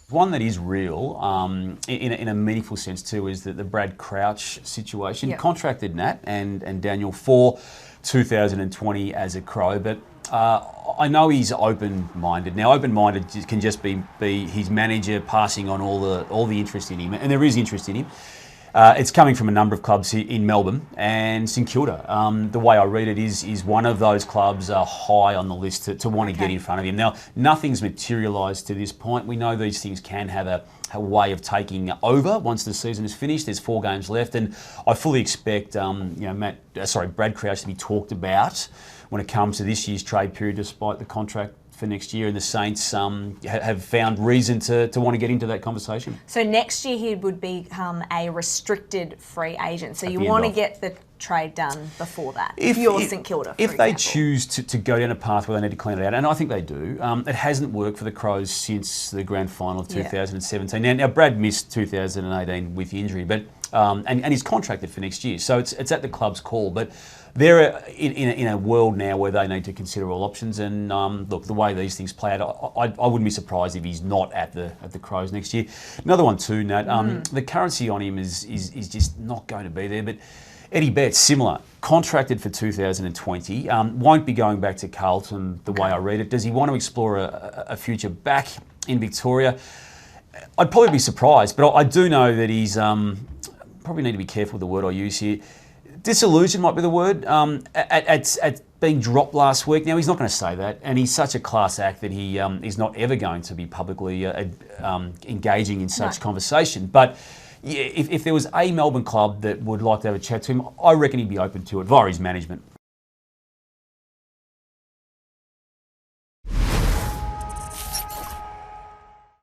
One that is real, in a meaningful sense too, is that the Brad Crouch situation. Contracted Nat and Daniel for 2020 as a Crow, but I know he's open-minded. Now, open-minded can just be his manager passing on all the interest in him, and there is interest in him. It's coming from a number of clubs here in Melbourne and St Kilda. The way I read it is one of those clubs high on the list to want to get in front of him. Now, nothing's materialised to this point. We know these things can have a way of taking over once the season is finished. There's 4 games left, and I fully expect Brad Crouch to be talked about when it comes to this year's trade period, despite the contract for next year, and the Saints have found reason to want to get into that conversation. So next year he would become a restricted free agent. So you want to get the trade done before that. If you're St Kilda, if they choose to go down a path where they need to clean it out, and I think they do, it hasn't worked for the Crows since the grand final of 2017. Now Brad missed 2018 with injury, but and he's contracted for next year, so it's at the club's call, but. They're in a world now where they need to consider all options, and look, the way these things play out, I wouldn't be surprised if he's not at the Crows next year. Another one too, Nat. The currency on him is just not going to be there. But Eddie Betts, similar, contracted for 2020, won't be going back to Carlton the way I read it. Does he want to explore a future back in Victoria? I'd probably be surprised, but I do know that he's probably need to be careful with the word I use here. Disillusion might be the word, at being dropped last week. Now, he's not going to say that, and he's such a class act that he is not ever going to be publicly engaging in such conversation. But if there was a Melbourne club that would like to have a chat to him, I reckon he'd be open to it via his management.